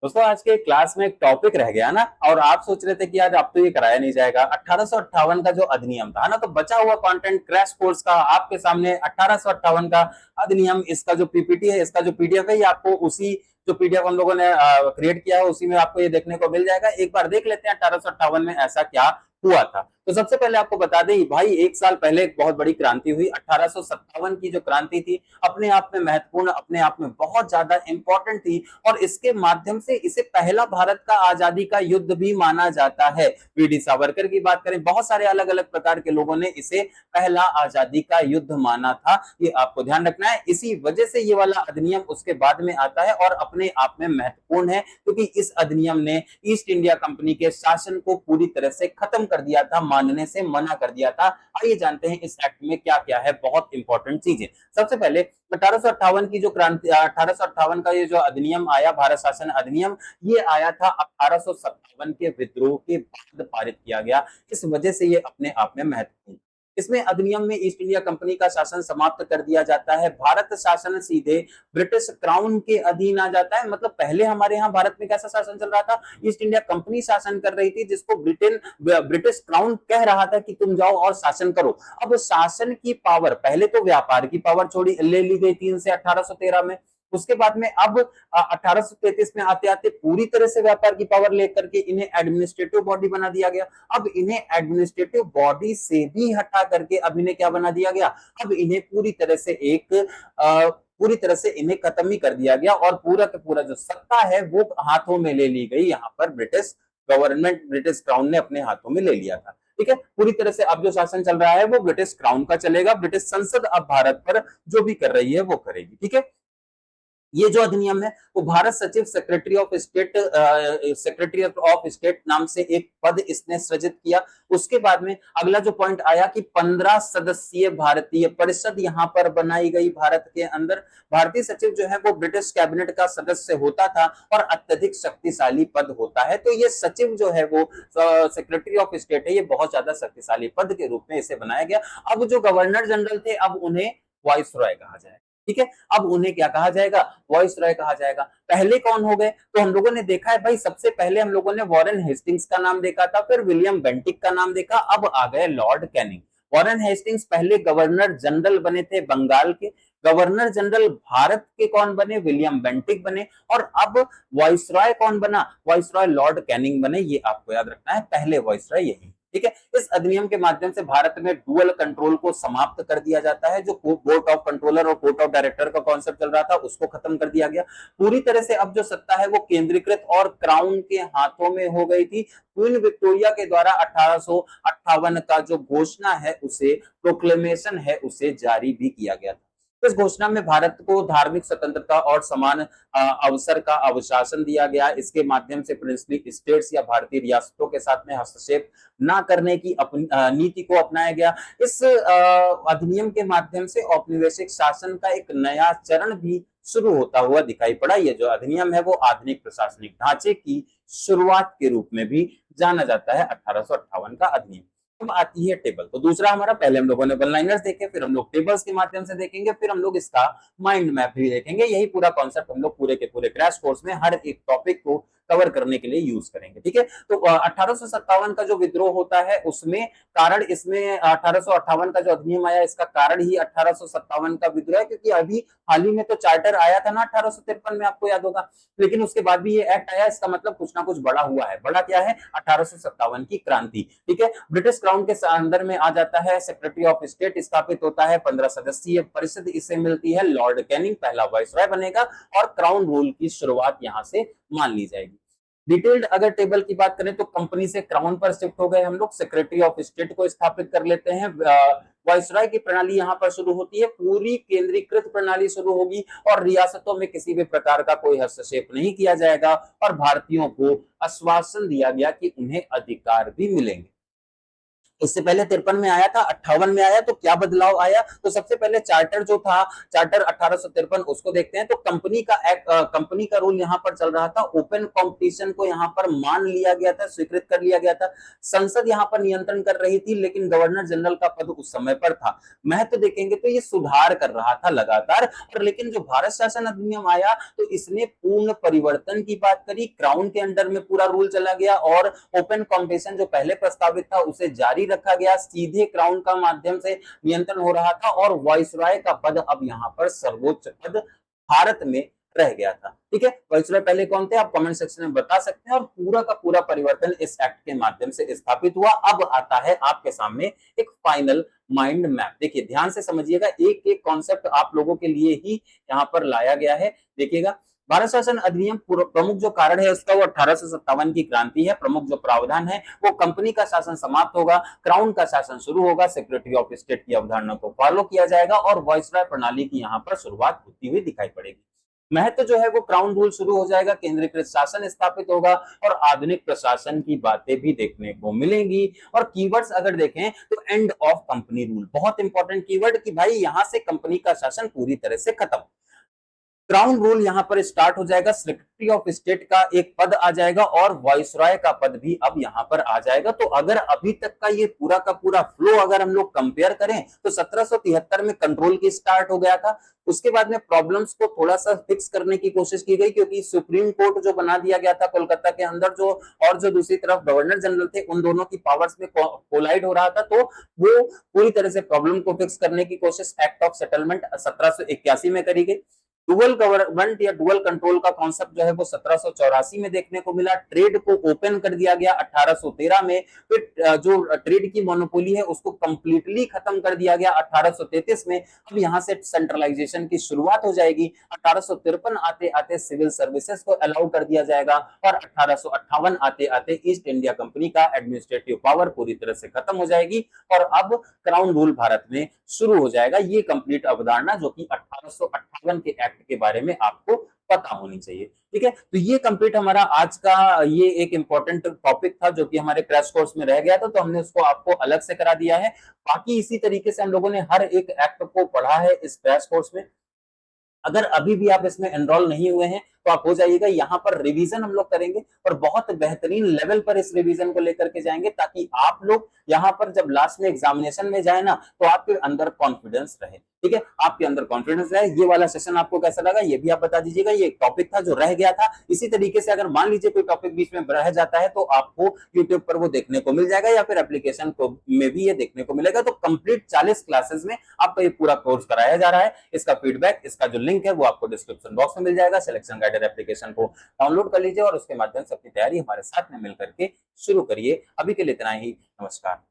दोस्तों आज के क्लास में एक टॉपिक रह गया ना, और आप सोच रहे थे कि यार अब तो ये कराया नहीं जाएगा। 1858 का जो अधिनियम था ना, तो बचा हुआ कंटेंट क्रैश कोर्स का आपके सामने 1858 का अधिनियम, इसका जो पीपीटी है, इसका जो पीडीएफ है, ये आपको उसी जो पीडीएफ हम लोगों ने क्रिएट किया है उसी में आपको ये देखने को मिल जाएगा। एक बार देख लेते हैं 1858 में ऐसा क्या हुआ था। तो सबसे पहले आपको बता दें भाई, एक साल पहले एक बहुत बड़ी क्रांति हुई। 1857 की जो क्रांति थी अपने आप में महत्वपूर्ण, अपने आप में बहुत ज्यादा इंपॉर्टेंट थी, और इसके माध्यम से इसे पहला भारत का आजादी का युद्ध भी माना जाता है। वीडी सावरकर की बात करें, बहुत सारे अलग अलग प्रकार के लोगों ने इसे पहला आजादी का युद्ध माना था। ये आपको ध्यान रखना है। इसी वजह से ये वाला अधिनियम उसके बाद में आता है और अपने आप में महत्वपूर्ण है, क्योंकि इस अधिनियम ने ईस्ट इंडिया कंपनी के शासन को पूरी तरह से खत्म कर दिया था, मानने से मना कर दिया था। आइए जानते हैं इस एक्ट में क्या क्या है, बहुत इंपॉर्टेंट चीजें। सबसे पहले 1858 की जो क्रांति, 1858 का ये जो अधिनियम आया, भारत शासन अधिनियम, ये आया था 1857 के विद्रोह के बाद पारित किया गया। इस वजह से ये अपने आप में महत्वपूर्ण। इसमें अधिनियम में ईस्ट इंडिया कंपनी का शासन समाप्त कर दिया जाता है। भारत शासन सीधे ब्रिटिश क्राउन के अधीन आ जाता है। मतलब पहले हमारे यहाँ भारत में कैसा शासन चल रहा था, ईस्ट इंडिया कंपनी शासन कर रही थी, जिसको ब्रिटिश क्राउन कह रहा था कि तुम जाओ और शासन करो। अब शासन की पावर, पहले तो व्यापार की पावर छोड़ी ले ली गई 3 से 1813 में। उसके बाद में अब 1833 में आते आते पूरी तरह से व्यापार की पावर लेकर के इन्हें एडमिनिस्ट्रेटिव बॉडी बना दिया गया। अब इन्हें एडमिनिस्ट्रेटिव बॉडी से भी हटा करके अब इन्हें क्या बना दिया गया, अब इन्हें पूरी तरह से पूरी तरह से इन्हें खत्म ही कर दिया गया, और पूरा का पूरा जो सत्ता है वो हाथों में ले ली गई। यहाँ पर ब्रिटिश गवर्नमेंट, ब्रिटिश क्राउन ने अपने हाथों में ले लिया था। ठीक है, पूरी तरह से अब जो शासन चल रहा है वो ब्रिटिश क्राउन का चलेगा। ब्रिटिश संसद अब भारत पर जो भी कर रही है वो करेगी। ठीक है, ये जो अधिनियम है वो भारत सचिव सेक्रेटरी ऑफ स्टेट नाम से एक पद इसने सृजित किया। उसके बाद में अगला जो पॉइंट आया कि 15 सदस्यीय भारतीय परिषद यहाँ पर बनाई गई भारत के अंदर। भारतीय सचिव जो है वो ब्रिटिश कैबिनेट का सदस्य होता था और अत्यधिक शक्तिशाली पद होता है। तो ये सचिव जो है वो सेक्रेटरी ऑफ स्टेट है, ये बहुत ज्यादा शक्तिशाली पद के रूप में इसे बनाया गया। अब जो गवर्नर जनरल थे अब उन्हें वाइस रॉय कहा जाए। ठीक है, अब उन्हें क्या कहा जाएगा, वॉइस रॉय कहा जाएगा। पहले कौन हो गए, तो हम लोगों ने देखा है भाई, सबसे पहले हम लोगों ने वॉरेन हेस्टिंग्स का नाम देखा था, फिर विलियम बेंटिक का नाम देखा, अब आ गए लॉर्ड कैनिंग। वॉरेन हेस्टिंग्स पहले गवर्नर जनरल बने थे बंगाल के। गवर्नर जनरल भारत के कौन बने, विलियम बेंटिक बने। और अब वॉइसरॉय कौन बना, वॉइसरॉय लॉर्ड कैनिंग बने। ये आपको याद रखना है, पहले वॉइसरॉय यही। ठीक है, इस अधिनियम के माध्यम से भारत में डुअल कंट्रोल को समाप्त कर दिया जाता है। जो बोर्ड ऑफ कंट्रोलर और कोर्ट ऑफ डायरेक्टर का कॉन्सेप्ट चल रहा था उसको खत्म कर दिया गया। पूरी तरह से अब जो सत्ता है वो केंद्रीकृत और क्राउन के हाथों में हो गई थी। क्वीन विक्टोरिया के द्वारा 1858 का जो घोषणा है उसे, प्रोक्लेमेशन है, उसे जारी भी किया गया था। इस घोषणा में भारत को धार्मिक स्वतंत्रता और समान अवसर का अवशासन दिया गया। इसके माध्यम से प्रिंसली स्टेट्स या भारतीय रियासतों के साथ में हस्तक्षेप ना करने की नीति को अपनाया गया। इस अधिनियम के माध्यम से औपनिवेशिक शासन का एक नया चरण भी शुरू होता हुआ दिखाई पड़ा। ये जो अधिनियम है वो आधुनिक प्रशासनिक ढांचे की शुरुआत के रूप में भी जाना जाता है, 1858 का अधिनियम। अब आती है टेबल। तो दूसरा हमारा, पहले हम लोगों ने वन लाइनर्स देखे, फिर हम लोग टेबल्स के माध्यम से देखेंगे, फिर हम लोग इसका माइंड मैप भी देखेंगे। यही पूरा कॉन्सेप्ट हम लोग पूरे के पूरे क्रैश कोर्स में हर एक टॉपिक को कवर करने के लिए यूज करेंगे। ठीक है, तो 1857 का जो विद्रोह होता है उसमें कारण, इसमें 1858 का जो अधिनियम आया इसका कारण ही 1857 का विद्रोह है, क्योंकि अभी हाल ही में तो चार्टर आया था ना 1853 में, आपको याद होगा। लेकिन उसके बाद भी ये एक्ट आया, इसका मतलब कुछ ना कुछ बड़ा हुआ है। बड़ा क्या है, 1857 की क्रांति। ठीक है, ब्रिटिश क्राउन के अंदर में आ जाता है, सेक्रेटरी ऑफ स्टेट स्थापित होता है, 15 सदस्यीय परिषद इसे मिलती है, लॉर्ड कैनिंग पहला वाइसरॉय बनेगा, और क्राउन रूल की शुरुआत यहां से मान ली जाएगी। डिटेल्ड अगर टेबल की बात करें तो कंपनी से क्राउन पर शिफ्ट हो गए हम लोग, सेक्रेटरी ऑफ स्टेट को स्थापित कर लेते हैं। वाइसरॉय की प्रणाली यहां पर शुरू होती है, पूरी केंद्रीकृत प्रणाली शुरू होगी, और रियासतों में किसी भी प्रकार का कोई हस्तक्षेप नहीं किया जाएगा, और भारतीयों को आश्वासन दिया गया कि उन्हें अधिकार भी मिलेंगे। इससे पहले 53 में आया था, 58 में आया, तो क्या बदलाव आया? तो सबसे पहले चार्टर जो था, चार्टर 1853 उसको देखते हैं। तो कंपनी का एक्ट, कंपनी का रूल यहाँ पर चल रहा था, ओपन कंपटीशन को यहाँ पर मान लिया गया था, स्वीकृत कर लिया गया था। संसद यहाँ पर नियंत्रण कर रही थी, लेकिन गवर्नर जनरल का पद उस समय पर था। महत्व देखेंगे तो ये सुधार कर रहा था लगातार। और लेकिन जो भारत शासन अधिनियम आया तो इसने पूर्ण परिवर्तन की बात करी, क्राउन के अंडर में पूरा रूल चला गया और ओपन कंपटीशन जो पहले प्रस्तावित था उसे जारी रखा गया, सीधे क्राउन का माध्यम से नियंत्रण हो रहा था और वाइसरॉय का पद अब यहाँ पर सर्वोच्च पद भारत में रह गया था। ठीक है, वाइसरॉय पहले कौन थे आप कमेंट सेक्शन में बता सकते हैं। और पूरा का पूरा परिवर्तन इस एक्ट के माध्यम से स्थापित हुआ। अब आता है आपके सामने एक फाइनल माइंड मैप। देखिए ध्यान से समझिएगा, एक एक कॉन्सेप्ट आप लोगों के लिए ही यहाँ पर लाया गया है। देखिएगा, भारत शासन अधिनियम प्रमुख जो कारण है उसका वो 1857 की क्रांति है। प्रमुख जो प्रावधान है वो कंपनी का शासन समाप्त होगा, क्राउन का शासन शुरू होगा, सेक्रेटरी ऑफ स्टेट की अवधारणा को फॉलो किया जाएगा और वाइसरॉय प्रणाली की यहाँ पर शुरुआत होती हुई दिखाई पड़ेगी। महत्व जो है वो क्राउन रूल शुरू हो जाएगा, केंद्रीकृत शासन स्थापित होगा और आधुनिक प्रशासन की बातें भी देखने को मिलेंगी। और कीवर्ड्स अगर देखें तो एंड ऑफ कंपनी रूल, बहुत इंपॉर्टेंट कीवर्ड कि भाई यहां से कंपनी का शासन पूरी तरह से खत्म। क्राउन रूल यहां पर स्टार्ट हो जाएगा, सेक्रेटरी ऑफ स्टेट का एक पद आ जाएगा और वाइसरॉय का पद भी अब यहां पर आ जाएगा। तो अगर अभी तक का ये पूरा का पूरा फ्लो अगर हम लोग कंपेयर करें तो 1773 में कंट्रोल की स्टार्ट हो गया था। उसके बाद में प्रॉब्लम्स को थोड़ा सा फिक्स करने की कोशिश की गई, क्योंकि सुप्रीम कोर्ट जो बना दिया गया था कोलकाता के अंदर, जो और जो दूसरी तरफ गवर्नर जनरल थे, उन दोनों की पावर्स में कोलाइड हो रहा था। तो वो पूरी तरह से प्रॉब्लम को फिक्स करने की कोशिश एक्ट ऑफ सेटलमेंट 1781 में करी गई। डुअल गवर्नमेंट या डुअल कंट्रोल का कॉन्सेप्ट जो है वो 1784 में देखने को मिला। ट्रेड को ओपन कर दिया गया 1813 में। फिर जो ट्रेड की मोनोपोली है उसको कंप्लीटली खत्म कर दिया गया 1833 में। अब यहां से सेंट्रलाइजेशन की शुरुआत हो जाएगी। 1853 आते आते सिविल सर्विसेज को अलाउ कर दिया जाएगा और 1858 आते आते ईस्ट इंडिया कंपनी का एडमिनिस्ट्रेटिव पावर पूरी तरह से खत्म हो जाएगी और अब क्राउन रूल भारत में शुरू हो जाएगा। ये कंप्लीट अवधारणा जो कि 1858 के एक्ट के बारे में आपको पता होनी चाहिए। ठीक है, तो ये कंप्लीट हमारा आज का ये एक इंपॉर्टेंट टॉपिक था जो कि हमारे क्रैश कोर्स में रह गया था, तो हमने उसको आपको अलग से करा दिया है। बाकी इसी तरीके से हम लोगों ने हर एक एक्ट को पढ़ा है इस क्रैश कोर्स में। अगर अभी भी आप इसमें एनरोल नहीं हुए हैं तो आप हो जाइएगा। यहाँ पर रिवीजन हम लोग करेंगे और बहुत बेहतरीन लेवल पर इस रिवीजन को लेकर के जाएंगे, ताकि आप लोग यहाँ पर जब लास्ट में एग्जामिनेशन में जाए ना तो आपके अंदर कॉन्फिडेंस रहे। ठीक है, आपके अंदर कॉन्फिडेंस रहे। ये वाला सेशन आपको कैसा लगा ये भी आप बता दीजिएगा। ये एक टॉपिक था जो रह गया था। इसी तरीके से अगर मान लीजिए कोई टॉपिक बीच में रह जाता है तो आपको यूट्यूब पर वो देखने को मिल जाएगा या फिर एप्लीकेशन को में भी ये देखने को मिलेगा। तो कंप्लीट 40 क्लासेस में आपका ये पूरा कोर्स कराया जा रहा है। इसका फीडबैक, इसका जो लिंक है वो आपको डिस्क्रिप्शन बॉक्स में मिल जाएगा। सिलेक्शन गाइडर एप्लीकेशन को डाउनलोड कर लीजिए और उसके माध्यम से अपनी तैयारी हमारे साथ में मिलकर के शुरू करिए। अभी के लिए इतना ही, नमस्कार।